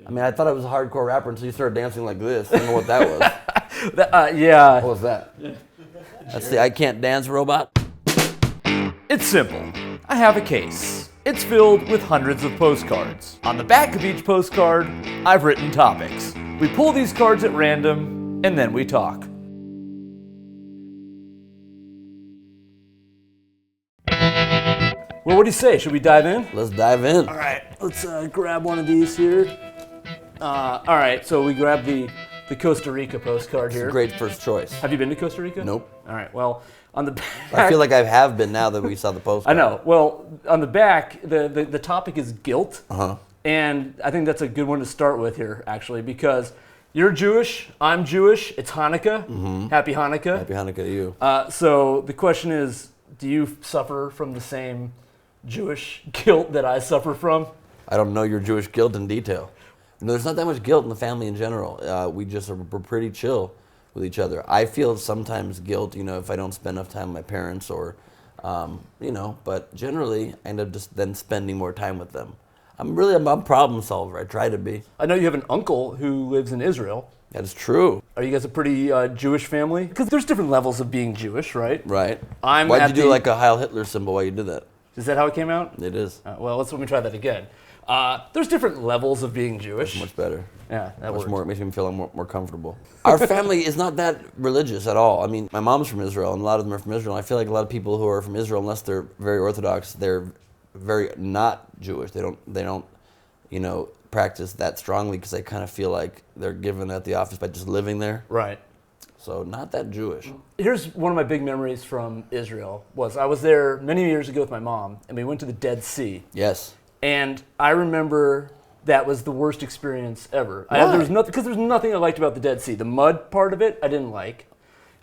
I mean, I thought I was a hardcore rapper until you started dancing like this. I don't know what that was. Yeah. What was that? That's the I Can't Dance robot? It's simple. I have a case. It's filled with hundreds of postcards. On the back of each postcard, I've written topics. We pull these cards at random, and then we talk. Well, what do you say? Should we dive in? Let's dive in. All right, let's grab one of these here. All right, so we grab the Costa Rica postcard here. Great first choice. Have you been to Costa Rica? Nope. All right, well, on the back... I feel like I have been now that we saw the postcard. I know. Well, on the back, the topic is guilt. Uh-huh. And I think that's a good one to start with here, actually, because you're Jewish, I'm Jewish, it's Hanukkah. Mm-hmm. Happy Hanukkah. Happy Hanukkah to you. So the question is, do you suffer from the same Jewish guilt that I suffer from? I don't know your Jewish guilt in detail. No, there's not that much guilt in the family in general. We're pretty chill with each other. I feel sometimes guilt, if I don't spend enough time with my parents or, but generally I end up just then spending more time with them. I'm a problem solver. I try to be. I know you have an uncle who lives in Israel. That is true. Are you guys a pretty Jewish family? Because there's different levels of being Jewish, right? Right. Why'd you do like a Heil Hitler symbol while you did that? Is that how it came out? It is. Well, let me try that again. There's different levels of being Jewish. That's much better. Yeah, that works. It makes me feel more comfortable. Our family is not that religious at all. I mean, my mom's from Israel, and a lot of them are from Israel. I feel like a lot of people who are from Israel, unless they're very Orthodox, they're very not Jewish. They don't, practice that strongly because they kind of feel like they're given at the office by just living there. Right. So not that Jewish. Here's one of my big memories from Israel. I was there many years ago with my mom, and we went to the Dead Sea. Yes. And I remember that was the worst experience ever. Why? Because there's nothing I liked about the Dead Sea. The mud part of it, I didn't like.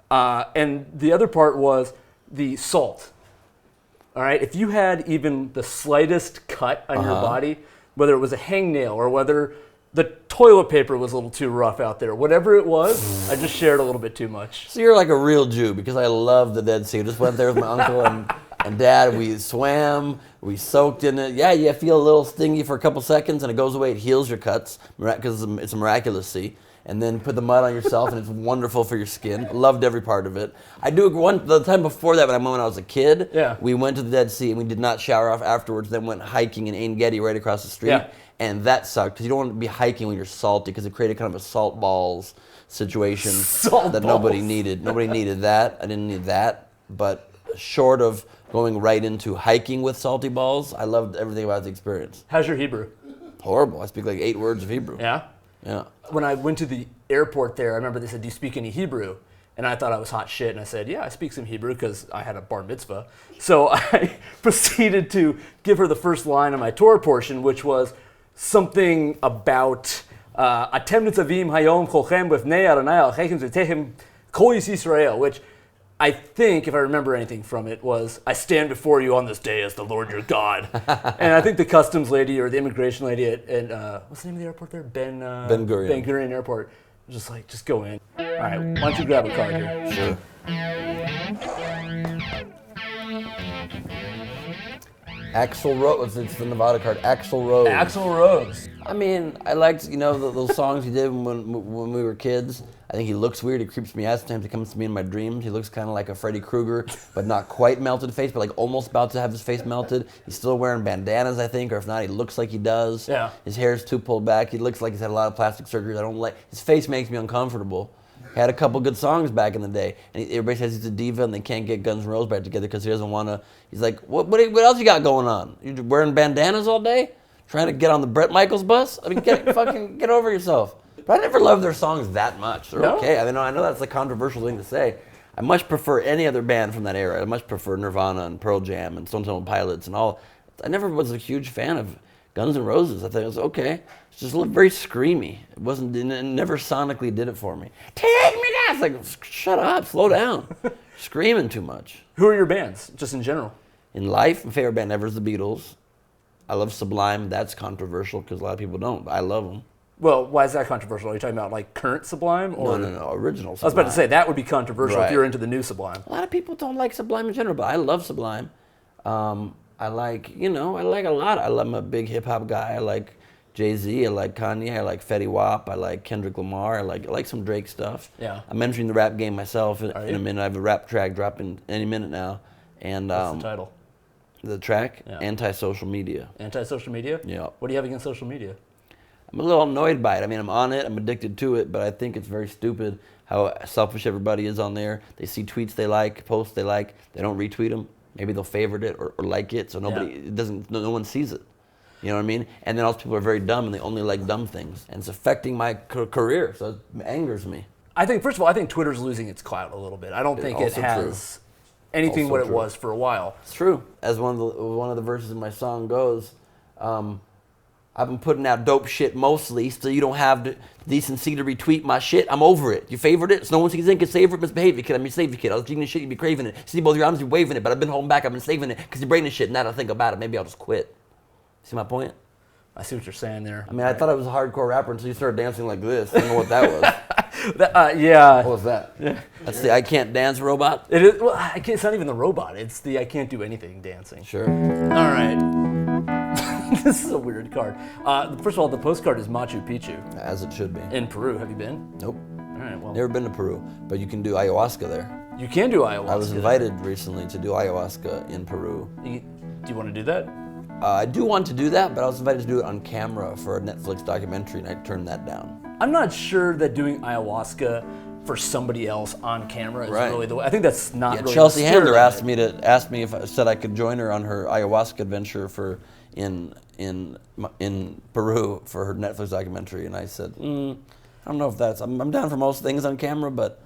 And the other part was the salt. All right? If you had even the slightest cut on your body, whether it was a hangnail or whether the toilet paper was a little too rough out there, whatever it was, I just shared a little bit too much. So you're like a real Jew because I love the Dead Sea. I just went there with my uncle and dad. We swam, we soaked in it. Yeah, you feel a little stingy for a couple seconds and it goes away. It heals your cuts because it's a miraculous sea. And then put the mud on yourself and it's wonderful for your skin. Loved every part of it. The time before that when I was a kid, we went to the Dead Sea and we did not shower off afterwards, then went hiking in Ein Gedi right across the street. Yeah. And that sucked because you don't want to be hiking when you're salty because it created kind of a salt balls situation nobody needed. Nobody needed that. I didn't need that. But short of going right into hiking with salty balls, I loved everything about the experience. How's your Hebrew? Horrible. I speak like 8 words of Hebrew. Yeah? Yeah. When I went to the airport there, I remember they said, "Do you speak any Hebrew?" And I thought I was hot shit, and I said, "Yeah, I speak some Hebrew," because I had a bar mitzvah. So I proceeded to give her the first line of my Torah portion, which was something about Atem nitzavim hayom cholchem b'fnei Adonai alchechem v'techem kol yis Yisrael, which I think, if I remember anything from it, was, "I stand before you on this day as the Lord your God." And I think the customs lady or the immigration lady at what's the name of the airport there? Ben Gurion. Ben Gurion Airport. Was just like, just go in. All right, why don't you grab a card here? Sure. Axl Rose, it's the Nevada card. Axl Rose. Axl Rose. I mean, I liked, those songs he did when we were kids. I think he looks weird. He creeps me out sometimes. He comes to me in my dreams. He looks kind of like a Freddy Krueger, but not quite melted face, but like almost about to have his face melted. He's still wearing bandanas, I think, or if not, he looks like he does. Yeah. His hair's too pulled back. He looks like he's had a lot of plastic surgery. I don't like. His face makes me uncomfortable. He had a couple good songs back in the day, and everybody says he's a diva and they can't get Guns N' Roses back together because he doesn't want to. He's like, what else you got going on? You wearing bandanas all day? Trying to get on the Bret Michaels bus? I mean, get over yourself. But I never loved their songs that much. They're okay. I know that's a controversial thing to say. I much prefer any other band from that era. I much prefer Nirvana and Pearl Jam and Stone Temple Pilots and all. I never was a huge fan of Guns N' Roses. I thought it was okay. It just looked very screamy. It never sonically did it for me. Take me down! It's like, shut up, slow down. Screaming too much. Who are your bands, just in general? In life, my favorite band ever is the Beatles. I love Sublime. That's controversial because a lot of people don't, but I love them. Well, why is that controversial? Are you talking about like current Sublime? Or No, original Sublime. I was about to say, that would be controversial if you're into the new Sublime. A lot of people don't like Sublime in general, but I love Sublime. I like a lot. I'm a big hip hop guy. I like, Jay-Z, I like Kanye, I like Fetty Wap, I like Kendrick Lamar, I like some Drake stuff. Yeah. I'm entering the rap game myself in Are a you? minute. I have a rap track dropping any minute now. And What's the title? the track, Yeah. Anti-Social Media. Anti-social media? Yeah. What do you have against social media? I'm a little annoyed by it. I mean, I'm on it, I'm addicted to it, but I think it's very stupid how selfish everybody is on there. They see tweets they like, posts they like, they don't retweet them. Maybe they'll favorite it or like it, so it doesn't, no one sees it. You know what I mean? And then also people are very dumb and they only like dumb things. And it's affecting my career, so it angers me. I think, first of all, I think Twitter's losing its clout a little bit. I don't think it also has anything Also what it true. was for a while. It's true. As one of the verses in my song goes, I've been putting out dope shit mostly, so you don't have the decency to retweet my shit. I'm over it. You favorite it, so no one sees it, can savor it, misbehave it, kid. I'm your savior kid. I was eating this shit, you be craving it. See both your arms, you waving it, but I've been holding back, I've been saving it, because you're braiding this shit, and now that I think about it, maybe I'll just quit. See my point? I see what you're saying there. I mean, I thought I was a hardcore rapper until you started dancing like this. I don't know what that was. Yeah. What was that? Yeah. That's the I can't dance robot? It is. Well, it's not even the robot. It's the I can't do anything dancing. Sure. All right. This is a weird card. First of all, the postcard is Machu Picchu As it should be. in Peru. Have you been? Nope. All right. Well, Never been to Peru, but you can do ayahuasca there. you can do ayahuasca. I was invited recently to do ayahuasca in Peru. Do you want to do that? I do want to do that, but I was invited to do it on camera for a Netflix documentary, and I turned that down. I'm not sure that doing ayahuasca for somebody else on camera is Right. really the way. I think that's not really Chelsea the spirit Handler of asked me if I said I could join her on her ayahuasca adventure for in Peru for her Netflix documentary, and I said, I don't know if that's. I'm down for most things on camera, but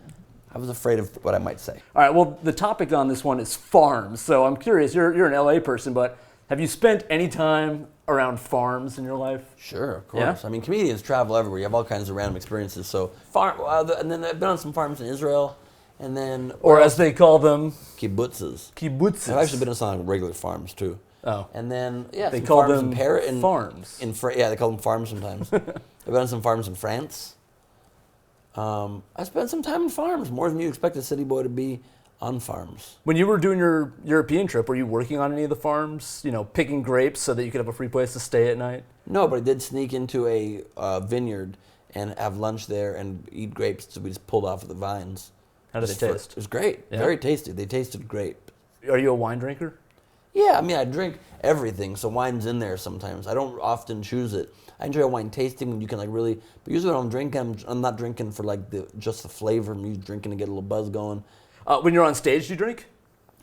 I was afraid of what I might say. All right. Well, the topic on this one is farms. So I'm curious. You're an LA person, but have you spent any time around farms in your life? Sure, of course. Yeah? I mean, comedians travel everywhere. You have all kinds of random experiences. So and then I've been on some farms in Israel, and then Or as they call them, kibbutzes. kibbutzes. I've actually been on some regular farms too. Oh. And then They some call farms them in Paris, farms. Yeah, they call them farms sometimes. I've been on some farms in France. I spent some time in farms, more than you expect a city boy to be on farms. When you were doing your European trip, were you working on any of the farms? You know, picking grapes so that you could have a free place to stay at night? No, but I did sneak into a vineyard and have lunch there and eat grapes that we just pulled off of the vines. How did they taste? It was great. Yeah? Very tasty. They tasted great. Are you a wine drinker? Yeah, I mean, I drink everything, so wine's in there sometimes. I don't often choose it. I enjoy a wine tasting when you can like really, but usually when I'm drinking, I'm not drinking for like just the flavor. I'm usually drinking to get a little buzz going. When you're on stage, do you drink?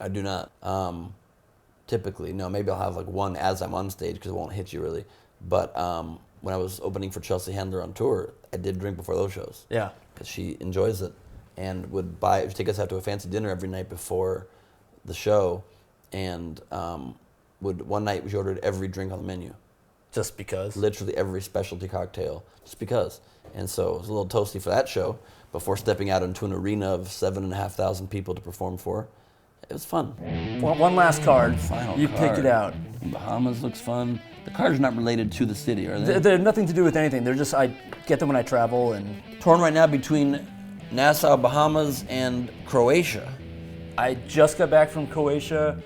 I do not. Typically, no. Maybe I'll have like one as I'm on stage because it won't hit you really. But when I was opening for Chelsea Handler on tour, I did drink before those shows. Yeah. Because she enjoys it and would take us out to a fancy dinner every night before the show, and one night she ordered every drink on the menu. Just because? Literally every specialty cocktail, just because. And so it was a little toasty for that show before stepping out into an arena of 7,500 people to perform for. It was fun. Well, one last card. Final You card. pick it out. Bahamas looks fun. The cards are not related to the city, are they? They're nothing to do with anything. They're just, I get them when I travel. And Torn right now between Nassau, Bahamas, and Croatia. I just got back from Croatia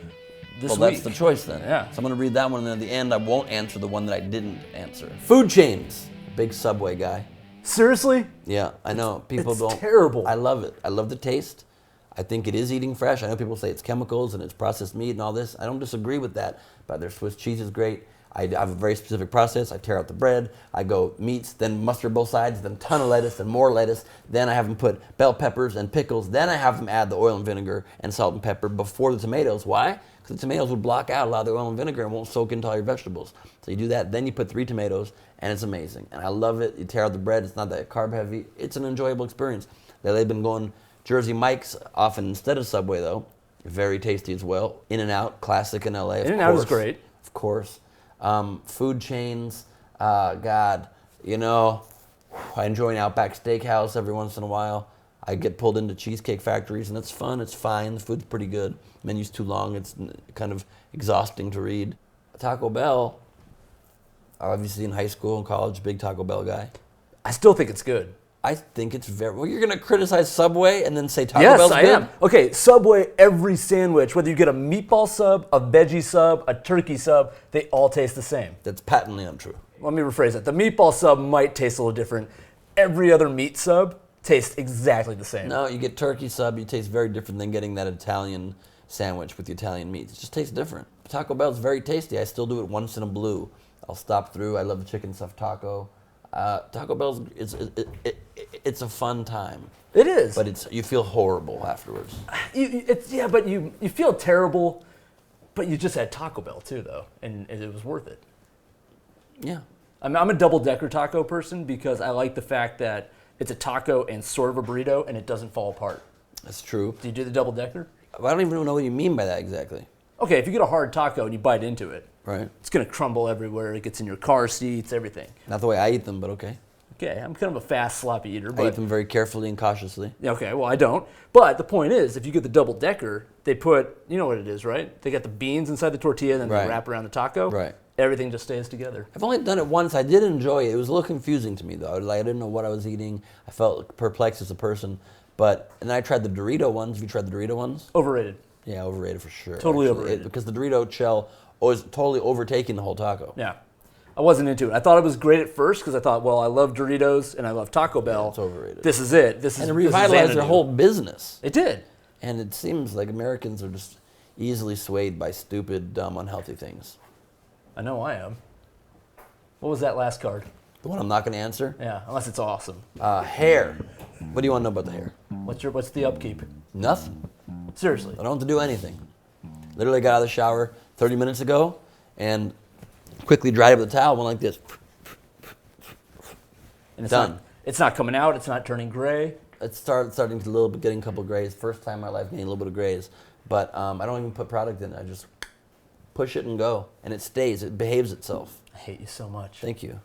this Well, week. that's the choice then. Yeah. So I'm going to read that one, and then at the end, I won't answer the one that I didn't answer. Food chains. Big Subway guy. Seriously? Yeah, I know. People it's don't. terrible. I love it. I love the taste. I think it is eating fresh. I know people say it's chemicals and it's processed meat and all this. I don't disagree with that, but their Swiss cheese is great. I have a very specific process. I tear out the bread. I go meats, then mustard both sides, then a ton of lettuce, then more lettuce. Then I have them put bell peppers and pickles. Then I have them add the oil and vinegar and salt and pepper before the tomatoes. Why? Because the tomatoes would block out a lot of the oil and vinegar and won't soak into all your vegetables. So you do that. Then you put 3 tomatoes, and it's amazing. And I love it. You tear out the bread. It's not that carb heavy. It's an enjoyable experience. They've been going Jersey Mike's often instead of Subway, though. Very tasty as well. In-N-Out, classic in LA. In-N-Out is great. Of course. Food chains, God, you know, I enjoy an Outback Steakhouse every once in a while. I get pulled into cheesecake factories, and it's fun. It's fine. The food's pretty good. Menu's too long. It's kind of exhausting to read. Taco Bell, obviously in high school and college, big Taco Bell guy. I still think it's good. I think it's very... Well, you're going to criticize Subway and then say Taco Yes, Bell's I good? am. Okay, Subway, every sandwich, whether you get a meatball sub, a veggie sub, a turkey sub, they all taste the same. That's patently untrue. let me rephrase that. The meatball sub might taste a little different. Every other meat sub tastes exactly the same. No, you get turkey sub, it tastes very different than getting that Italian sandwich with the Italian meats. It just tastes different. Taco Bell's very tasty. I still do it once in a blue. I'll stop through. I love the chicken stuffed taco. Taco Bell's it's a fun time. It is. But you feel horrible afterwards. But you feel terrible, but you just had Taco Bell too, though, and it was worth it. Yeah. I'm a double-decker taco person because I like the fact that it's a taco and sort of a burrito, and it doesn't fall apart. That's true. Do you do the double-decker? I don't even know what you mean by that exactly. Okay, if you get a hard taco and you bite into it, right, it's going to crumble everywhere. It gets in your car seats, everything. Not the way I eat them, but okay. Okay, I'm kind of a fast, sloppy eater. But I eat them very carefully and cautiously. Okay, well, I don't. But the point is, if you get the double-decker, they put, you know what it is, right? They got the beans inside the tortilla, and then they wrap around the taco. Right. Everything just stays together. I've only done it once. I did enjoy it. It was a little confusing to me, though. I didn't know what I was eating. I felt perplexed as a person. And then I tried the Dorito ones. Have you tried the Dorito ones? Overrated. Yeah, overrated for sure. Totally overrated. Because the Dorito shell was totally overtaking the whole taco. Yeah. I wasn't into it. I thought it was great at first because I thought, well, I love Doritos and I love Taco Bell. Yeah, it's overrated. This is it. And it revitalized their whole business. It did. And it seems like Americans are just easily swayed by stupid, dumb, unhealthy things. I know I am. What was that last card? The one I'm not going to answer? Yeah, unless it's awesome. Hair. What do you want to know about the hair? What's the upkeep? Nothing. Seriously. I don't have to do anything. Literally got out of the shower 30 minutes ago and quickly dried up the towel, went like this. And it's done. It's not coming out. It's not turning gray. It's starting to a little bit, getting a couple of grays. First time in my life getting a little bit of grays. But I don't even put product in it. I just push it and go. And it stays. It behaves itself. I hate you so much. Thank you.